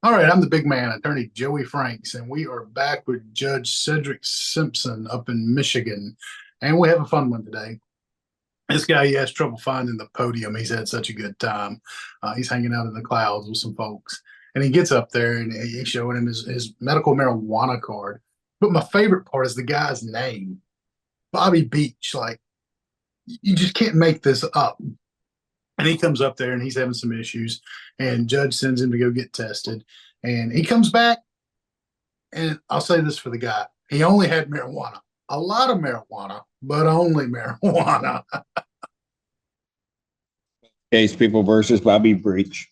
All right, I'm the big man, attorney Joey Franks, and we are back with Judge Cedric Simpson up in Michigan. And we have a fun one today. This guy, he has trouble finding the podium. He's had such a good time. He's hanging out in the clouds with some folks. And he gets up there and he's showing him his medical marijuana card. But my favorite part is the guy's name, Bobby Beach. Like, you just can't make this up. And he comes up there and he's having some issues, and Judge sends him to go get tested. And he comes back, and I'll say this for the guy: he only had marijuana, a lot of marijuana, but only marijuana. Case People versus Bobby Beach.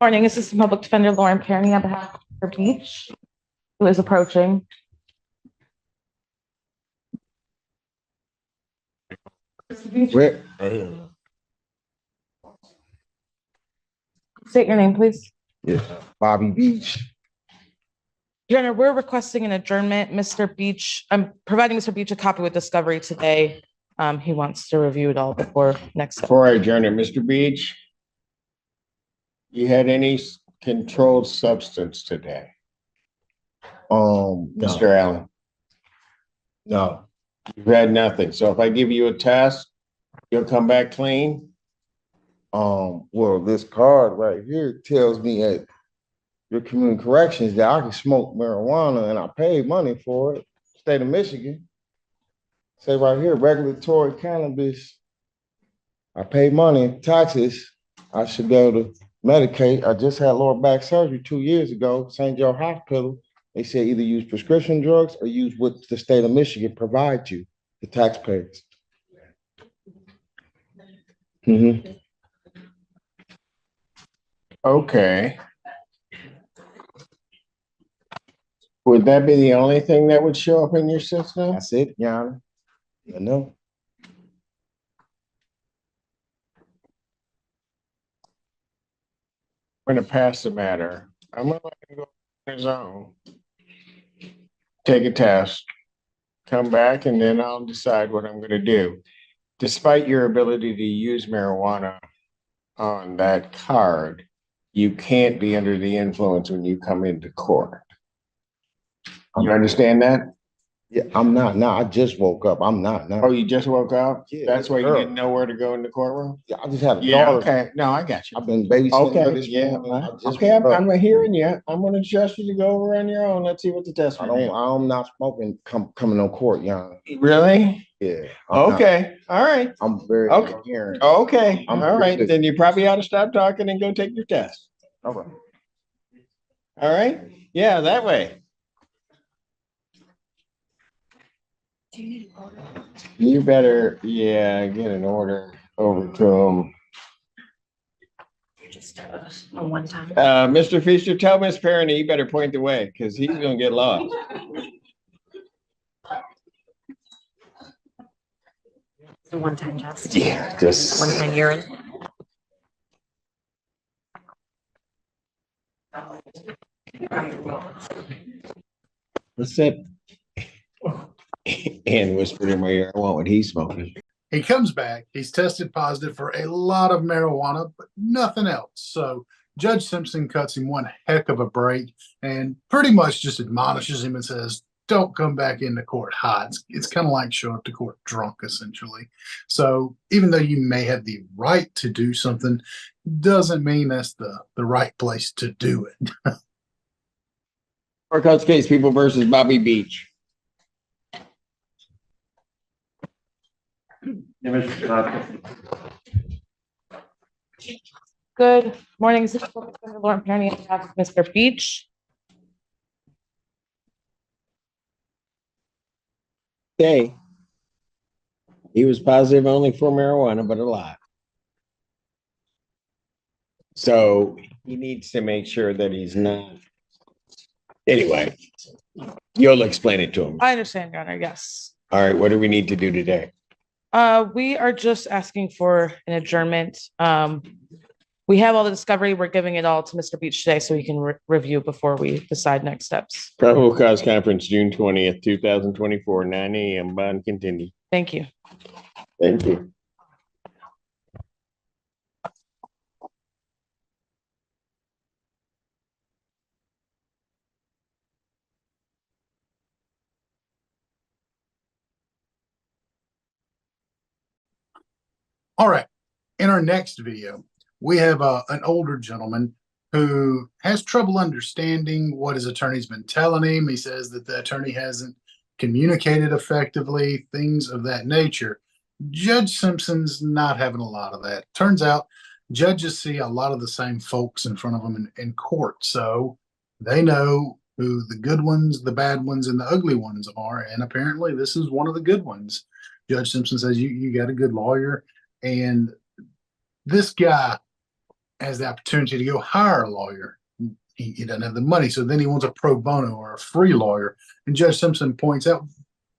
Morning, Assistant Public Defender Lauren Perry on behalf of Mr. Beach, who is approaching. Where? State your name, please. Yeah, Bobby Beach. Your Honor, we're requesting an adjournment. Mr. Beach, I'm providing Mr. Beach a copy with discovery today. He wants to review it all before next. Before I adjourn it, Mr. Beach, you had any controlled substance today? No. Mr. Allen, No. you've had nothing. So if I give you a test, you'll come back clean? Well, this card right here tells me at your community corrections that I can smoke marijuana and I paid money for it. State of Michigan. Say right here, regulatory cannabis. I pay money, taxes. I should be able to medicate. I just had lower back surgery 2 years ago, St. Joe Hospital. They said either use prescription drugs or use what the state of Michigan provides you, the taxpayers. Okay. Would that be the only thing that would show up in your system? That's it, Your Honor. I know. I'm gonna pass the matter. I'm gonna let him go on his own. Take a test, come back, and then I'll decide what I'm gonna do. Despite your ability to use marijuana on that card, you can't be under the influence when you come into court. You understand that? Yeah, I'm not now. I just woke up. I'm not now. Oh, you just woke up? Yeah, That's why you sure. didn't know where to go in the courtroom? Yeah, I just had a Yeah, daughter. okay. No, I got you. I've been babysitting her Okay, this yeah. morning. I just Okay, woke up. I'm hearing you. I'm gonna trust you to go over on your own. Let's see what the test. I'm not smoking coming on court, Your Honor. Really? Yeah. I'm not. Okay, all right. I'm very Okay. coherent. Okay, I'm all right. good. Then you probably ought to stop talking and go take your test. All right. All right? Yeah, that way. You better, yeah, get an order over to him. Just a one time. Mr. Fisher, tell Miss Perrin you better point the way because he's gonna get lost. It's a one time test. Yeah, just. One time urine. What's that? And whispered in my ear, I want what he's smoking. He comes back. He's tested positive for a lot of marijuana, but nothing else. So Judge Simpson cuts him one heck of a break and pretty much just admonishes him and says, don't come back into court hot. It's kind of like showing up to court drunk, essentially. So even though you may have the right to do something, doesn't mean that's the right place to do it. Courthouse Case People versus Bobby Beach. Good morning, Assistant Public Defender Lauren Perry on behalf of Mr. Beach. Okay. He was positive only for marijuana, but a lot. So he needs to make sure that he's not. Anyway, you'll explain it to him. I understand, Your Honor, yes. All right, what do we need to do today? We are just asking for an adjournment. We have all the discovery. We're giving it all to Mr. Beach today so he can review before we decide next steps. Probable cause conference, June 20th, 2024, 9 a.m. Bond continued. Thank you. Thank you. All right. In our next video, we have an older gentleman who has trouble understanding what his attorney's been telling him. He says that the attorney hasn't communicated effectively, things of that nature. Judge Simpson's not having a lot of that. Turns out judges see a lot of the same folks in front of them in court, so they know who the good ones, the bad ones, and the ugly ones are, and apparently this is one of the good ones. Judge Simpson says, you got a good lawyer, and this guy has the opportunity to go hire a lawyer. He doesn't have the money, so then he wants a pro bono or a free lawyer. And Judge Simpson points out,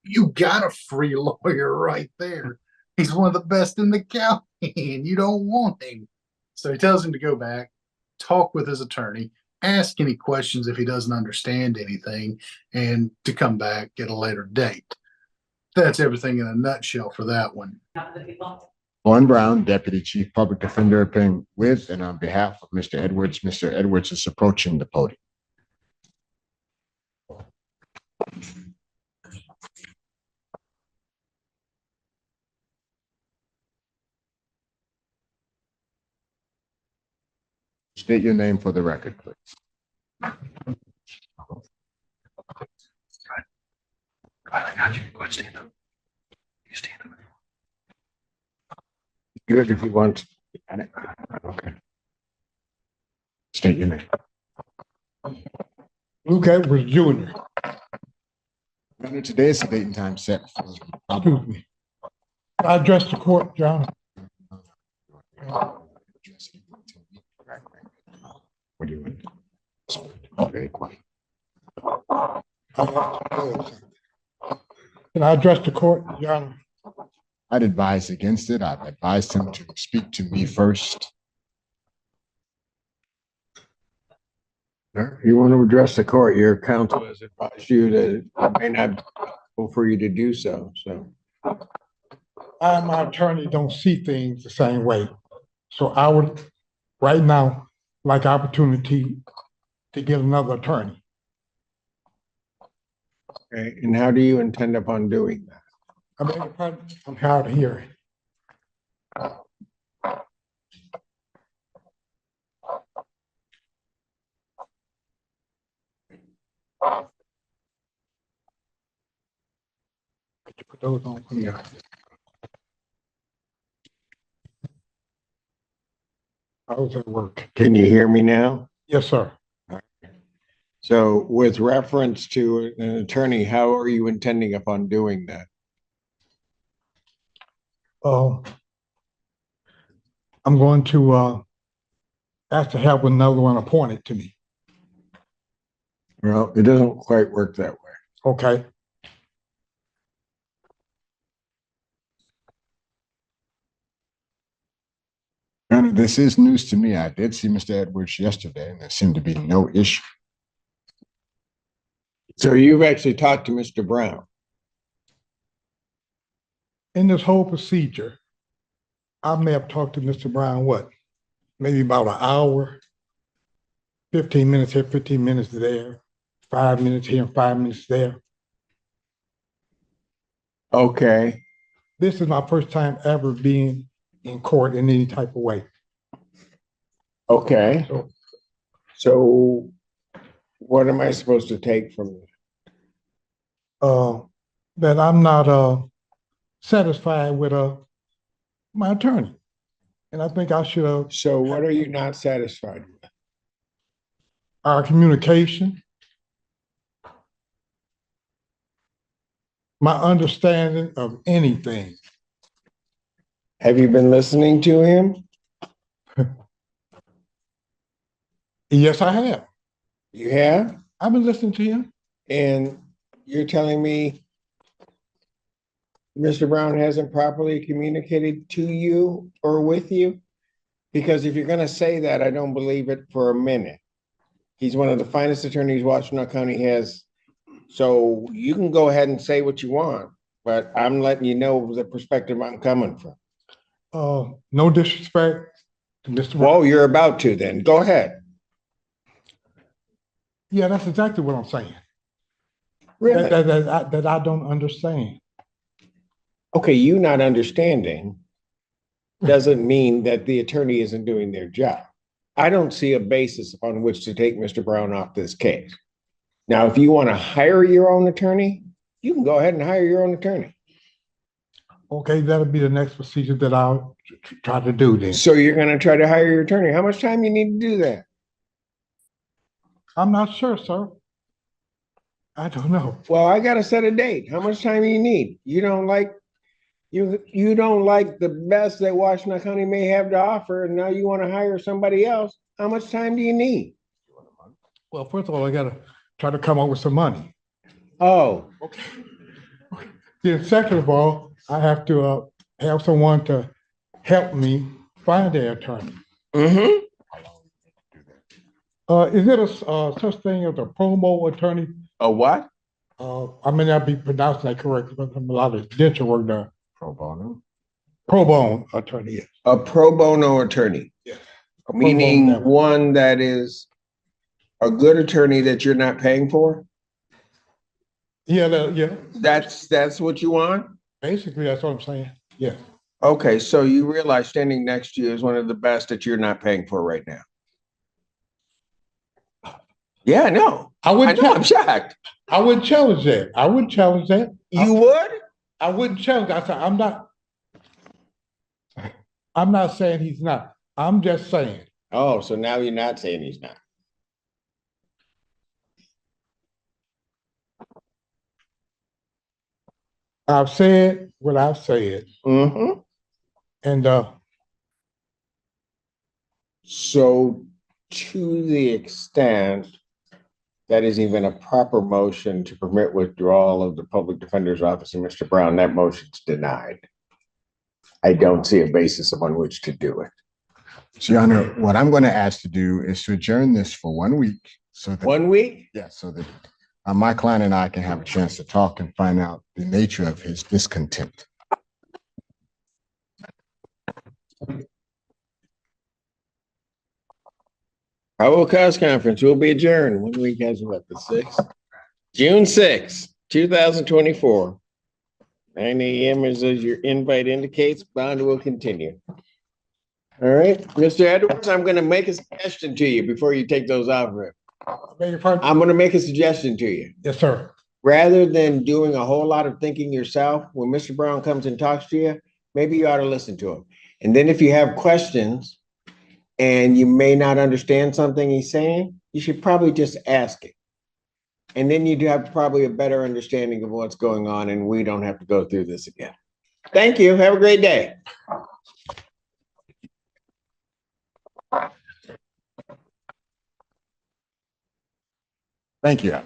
you got a free lawyer right there. He's one of the best in the county, and you don't want him. So he tells him to go back, talk with his attorney, ask any questions if he doesn't understand anything, and to come back at a later date. That's everything in a nutshell for that one. Glenn Brown, Deputy Chief Public Defender, appearing with and on behalf of Mr. Edwards. Mr. Edwards is approaching the podium. State your name for the record, please. I got you. Go ahead, stand up. You stand up. Good if you want. Okay. State your name. Luke Edwards Jr. Today is the date and time set. Excuse me. I address the court, John. What do you want? Very quiet. Can I address the court, John? I'd advise against it. I've advised him to speak to me first. You want to address the court, your counsel has advised you that it may not be possible for you to do so, so. I and my attorney don't see things the same way. So I would, right now, like opportunity to get another attorney. Okay, and how do you intend upon doing that? I beg your pardon? I'm hard of hearing. Could you put those on for me? I was at work. Can you hear me now? Yes, sir. So with reference to an attorney, how are you intending upon doing that? I'm going to ask to have another one appointed to me. Well, it doesn't quite work that way. Okay. And this is news to me. I did see Mr. Edwards yesterday, and there seemed to be no issue. So you've actually talked to Mr. Brown? In this whole procedure, I may have talked to Mr. Brown, what, maybe about an hour, 15 minutes here, 15 minutes there, 5 minutes here and 5 minutes there. Okay. This is my first time ever being in court in any type of way. Okay. So So what am I supposed to take from this? that I'm not satisfied with my attorney. And I think I should have So what are you not satisfied with? our communication, my understanding of anything. Have you been listening to him? Yes, I have. You have? I've been listening to him. And you're telling me Mr. Brown hasn't properly communicated to you or with you? Because if you're gonna say that, I don't believe it for a minute. He's one of the finest attorneys Washtenaw County has. So you can go ahead and say what you want, but I'm letting you know the perspective I'm coming from. No disrespect to Mr. Well, Brown. you're about to then. Go ahead. Yeah, that's exactly what I'm saying. Really? That I don't understand. Okay, you not understanding doesn't mean that the attorney isn't doing their job. I don't see a basis upon which to take Mr. Brown off this case. Now, if you want to hire your own attorney, you can go ahead and hire your own attorney. Okay, that'll be the next procedure that I'll try to do then. So you're going to try to hire your attorney. How much time you need to do that? I'm not sure, sir. I don't know. Well, I got to set a date. How much time do you need? You don't like the best that Washtenaw County may have to offer, and now you want to hire somebody else. How much time do you need? Well, first of all, I gotta try to come up with some money. Oh, Then second of all, I have to have someone to help me find an attorney. mm-hmm. Is it a such thing as a promo attorney? A what? I may not be pronouncing that correctly, but I'm a lot of dental work done. Pro bono. Pro bono attorney, yes. A pro bono attorney, Yes. meaning one that is a good attorney that you're not paying for? Yeah. That's what you want? Basically, that's what I'm saying. Yes. Okay, so you realize standing next to you is one of the best that you're not paying for right now. Yeah, no. I wouldn't. I'm shocked. I wouldn't challenge that. I wouldn't challenge that. You would? I wouldn't challenge. I said, I'm not saying he's not. I'm just saying. Oh, so now you're not saying he's not. I've said what I've said, Mm-hmm. and So to the extent that is even a proper motion to permit withdrawal of the public defender's office and Mr. Brown, that motion's denied. I don't see a basis upon which to do it. So, Your Honor, what I'm going to ask to do is to adjourn this for 1 week. So that, 1 week? yeah, so that my client and I can have a chance to talk and find out the nature of his discontent. Probable cause conference will be adjourned. 1 week has what, the 6th? June 6th, 2024. 9 a.m. as your invite indicates, bond will continue. All right, Mr. Edwards, I'm going to make a suggestion to you before you take those off. beg your pardon? I'm going to make a suggestion to you. Yes, sir. Rather than doing a whole lot of thinking yourself, when Mr. Brown comes and talks to you, maybe you ought to listen to him. And then if you have questions and you may not understand something he's saying, you should probably just ask it. And then you'd have probably a better understanding of what's going on, and we don't have to go through this again. Thank you. Have a great day. Thank you.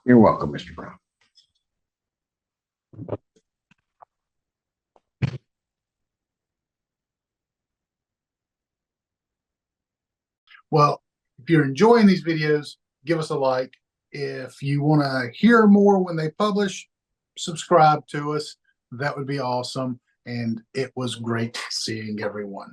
You're welcome, Mr. Brown. Well, if you're enjoying these videos, give us a like. If you want to hear more when they publish, subscribe to us. That would be awesome. And it was great seeing everyone.